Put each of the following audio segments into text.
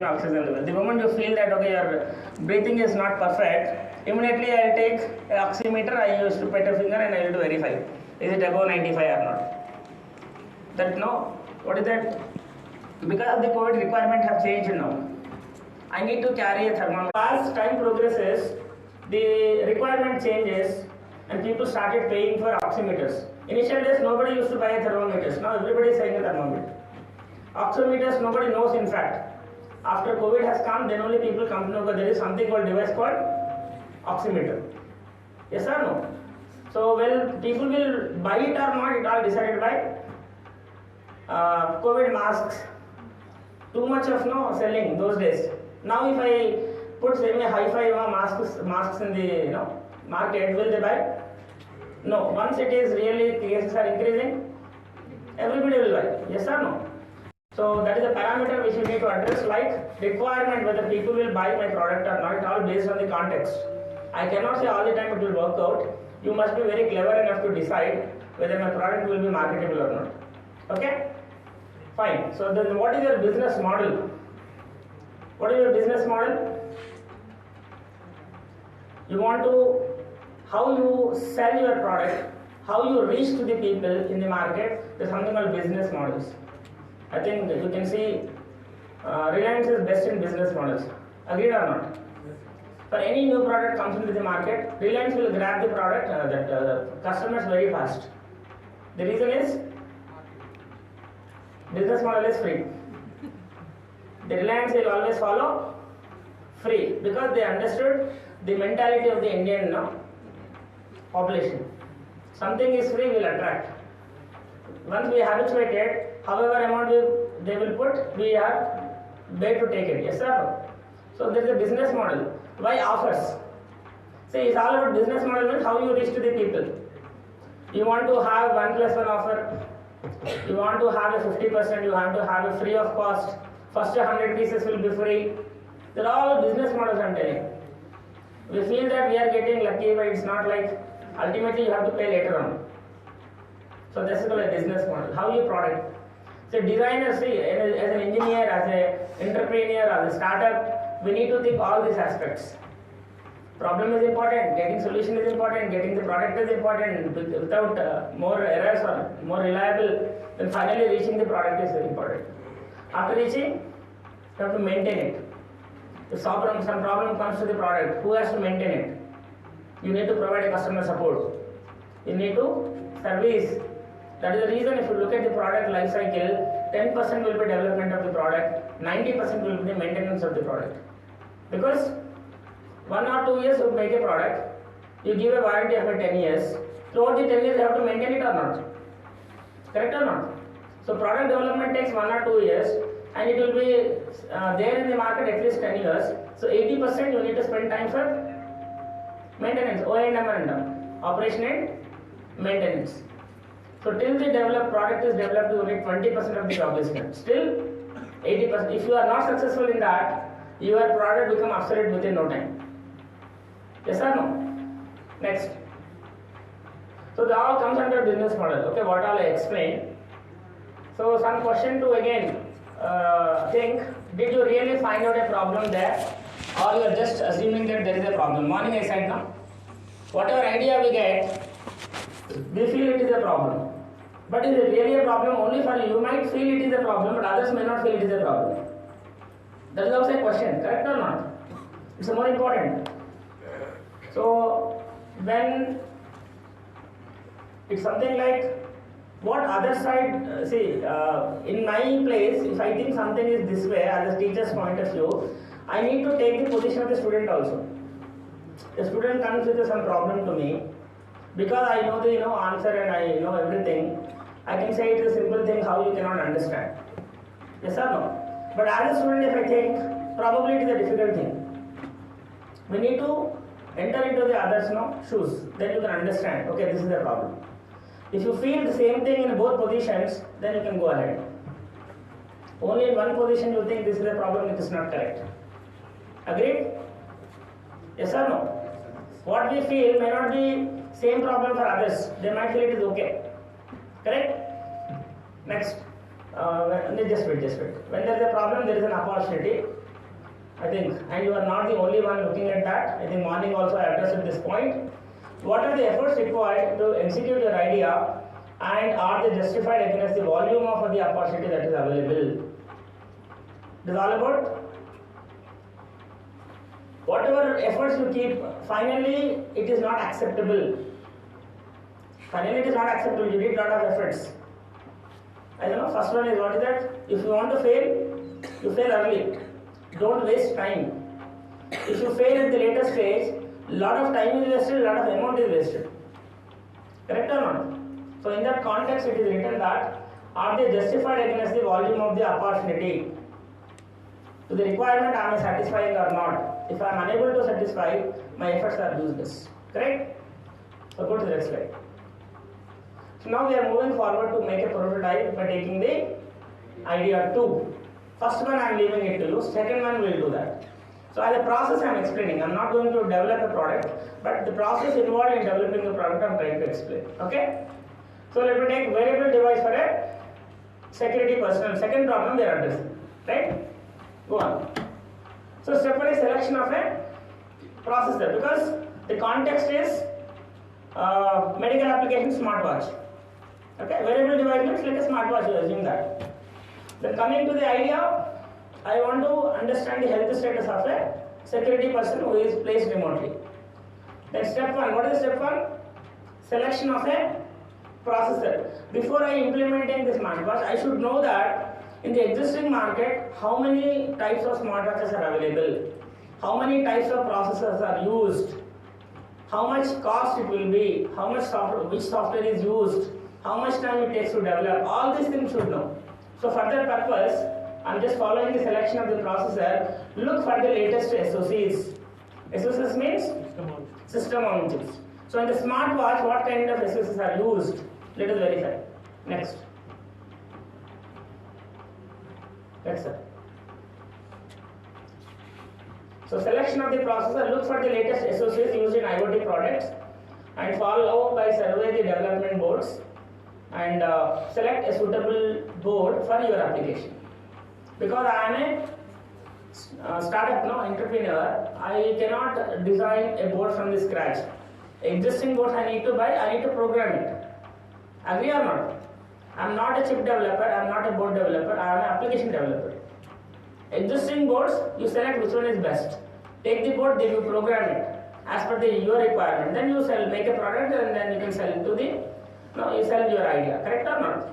oxygen level. The moment you feel that okay, your breathing is not perfect, immediately I will take an oximeter, I use to put a finger and I will to verify is it above 95 or not. That no, what is that? Because of the COVID requirement have changed now. I need to carry a thermometer. As time progresses, the requirement changes and people started paying for oximeters. Initial days nobody used to buy a thermometers. Now everybody is saying a thermometer. Oximeters nobody knows in fact. After COVID has come, then only people come to know that there is something called device called oximeter. Yes or no? So, well, people will buy it or not, it all decided by COVID masks. Too much of selling those days. Now, if I put semi hi-fi masks in the market, will they buy? No. Once it is really cases are increasing, everybody will buy. Yes or no? So that is a parameter which you need to address, like requirement whether people will buy my product or not, all based on the context. I cannot say all the time it will work out. You must be very clever enough to decide whether my product will be marketable or not. Okay? Fine. So then what is your business model? What is your business model? You want to, how you sell your product, how you reach to the people in the market, there's something called business models. I think you can see Reliance is best in business models. Agreed or not? For any new product comes into the market, Reliance will grab the product, customers very fast. The reason is business model is free. The Reliance will always follow free because they understood the mentality of the Indian population. Something is free will attract. Once we habituated, however amount they will put, we are there to take it. Yes or no? So there is a business model. Why offers? See, it's all about business model means how you reach to the people. You want to have 1+1 offer. You want to have a 50%. You want to have a free of cost. First 100 pieces will be free. They're all business models I'm telling. We feel that we are getting lucky, but it's not like ultimately you have to pay later on. So this is called a business model. How you product? So designer, see, as an engineer, as an entrepreneur, as a startup, we need to think all these aspects. Problem is important, getting solution is important, getting the product is important. Without more errors or more reliable, then finally reaching the product is very important. After reaching, you have to maintain it. If some problem comes to the product, who has to maintain it? You need to provide a customer support. You need to service. That is the reason if you look at the product life cycle, 10% will be development of the product, 90% will be the maintenance of the product. Because 1 or 2 years you make a product, you give a warranty of 10 years, throughout the 10 years you have to maintain it or not? Correct or not? So product development takes 1 or 2 years and it will be there in the market at least 10 years. So 80% you need to spend time for maintenance, O&M and operation and maintenance. So till the product is developed, you need 20% of the job is done. Still 80%. If you are not successful in that, your product become obsolete within no time. Yes or no? Next. So that all comes under business model. Okay, what all I explained. So some question to again think, did you really find out a problem there, or you are just assuming that there is a problem? Morning I said now, whatever idea we get, we feel it is a problem. But is it really a problem only for you? You might feel it is a problem, but others may not feel it is a problem. That is also a question, correct or not? It's more important. So, when it's something like, what other side, in my place, if I think something is this way, as a teacher's point of view, I need to take the position of the student also. The student comes with some problem to me, because I know the answer and I know everything, I can say it is a simple thing how you cannot understand. Yes or no? But as a student, if I think, probably it is a difficult thing. We need to enter into the other's shoes. Then you can understand, okay, this is the problem. If you feel the same thing in both positions, then you can go ahead. Only in one position you think this is a problem, it is not correct. Agreed? Yes or no? What we feel may not be same problem for others. They might feel it is okay. Correct? Next. Just wait. When there is a problem, there is an opportunity. I think, and you are not the only one looking at that. I think morning also I addressed this point. What are the efforts required to execute your idea, and are they justified against the volume of the opportunity that is available? It is all about whatever efforts you keep, finally it is not acceptable. Finally it is not acceptable, you did lot of efforts. I don't know, first one is what is that? If you want to fail, you fail early. Don't waste time. If you fail at the later stage, lot of time is wasted, lot of amount is wasted. Correct or not? So in that context it is written that, are they justified against the volume of the opportunity? To the requirement am I satisfying or not? If I am unable to satisfy, my efforts are useless. Correct? So go to the next slide. So now we are moving forward to make a prototype by taking the idea 2. First one I am leaving it to you, second one we will do that. So as a process I am explaining, I am not going to develop a product, but the process involved in developing the product I am trying to explain. Okay? So let me take variable device for a security personnel. Second problem we are addressing. Right? Go on. So step 1 is selection of a processor, because the context is medical application smartwatch. Okay? Variable device means like a smartwatch, you assume that. Then coming to the idea, I want to understand the health status of a security person who is placed remotely. Then step 1, what is step 1? Selection of a processor. Before I implementing this smartwatch, I should know that in the existing market, how many types of smartwatches are available, how many types of processors are used, how much cost it will be, how much software, which software is used, how much time it takes to develop. All these things should know. So for that purpose, I am just following the selection of the processor. Look for the latest SoCs. SoCs means system on chips. So in the smartwatch, what kind of SoCs are used? Let us verify. Next. That's it. So selection of the processor, look for the latest SoCs used in IoT products and follow by survey the development boards and select a suitable board for your application. Because I am a startup entrepreneur, I cannot design a board from the scratch. Existing boards I need to buy, I need to program it. Agree or not? I am not a chip developer, I am not a board developer, I am an application developer. Existing boards, you select which one is best. Take the board, then you program it as per your requirement. Then you make a product and then you can sell it to you sell your idea. Correct or not?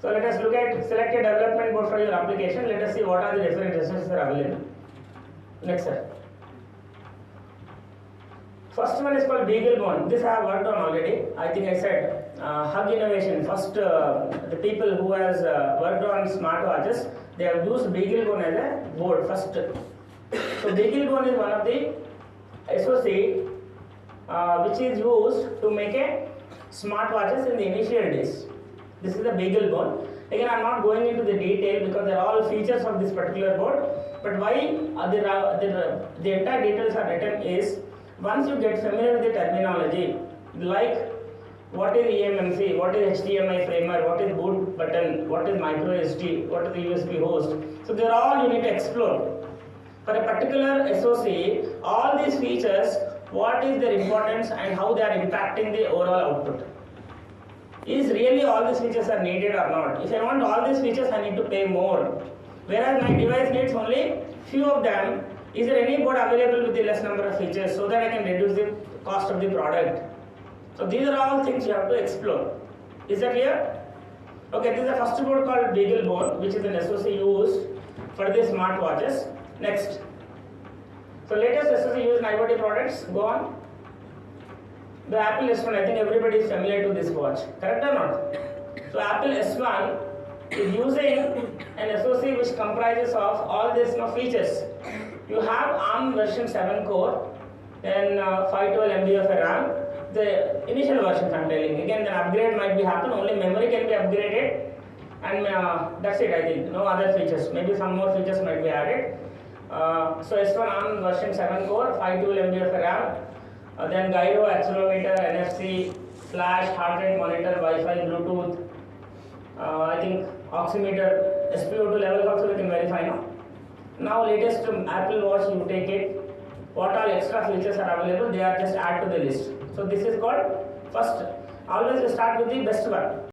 So let us look at select a development board for your application. Let us see what are the different resources that are available. Next slide. First one is called BeagleBone. This I have worked on already. I think I said Hug Innovation. First, the people who has worked on smartwatches, they have used BeagleBone as a board first. So BeagleBone is one of the SoC which is used to make a smartwatches in the initial days. This is the BeagleBone. Again, I am not going into the detail because they are all features of this particular board. But why the entire details are written is, once you get familiar with the terminology, like what is eMMC, what is HDMI framer, what is boot button, what is micro SD, what is the USB host. So they are all you need to explore. For a particular SoC, all these features, what is their importance and how they are impacting the overall output. Is really all these features are needed or not? If I want all these features, I need to pay more. Whereas my device needs only few of them. Is there any board available with the less number of features so that I can reduce the cost of the product? So these are all things you have to explore. Is that clear? Okay, this is the first board called BeagleBone, which is an SoC used for the smartwatches. Next. So latest SoC used in IoT products. Go on. The Apple S1, I think everybody is familiar to this watch. Correct or not? So Apple S1 is using an SoC which comprises of all these features. You have ARM version 7 core, then 512 MB of RAM. The initial version I am telling. Again, the upgrade might be happen. Only memory can be upgraded, and that's it. I think no other features. Maybe some more features might be added. So S1 ARM version 7 core, 512 MB of RAM. Then gyro, accelerometer, NFC, flash, heart rate monitor, Wi-Fi, Bluetooth. I think oximeter, SpO2 levels also we can verify now. Now latest Apple Watch, you take it, what all extra features are available, they are just add to the list. So this is called first, always you start with the best one.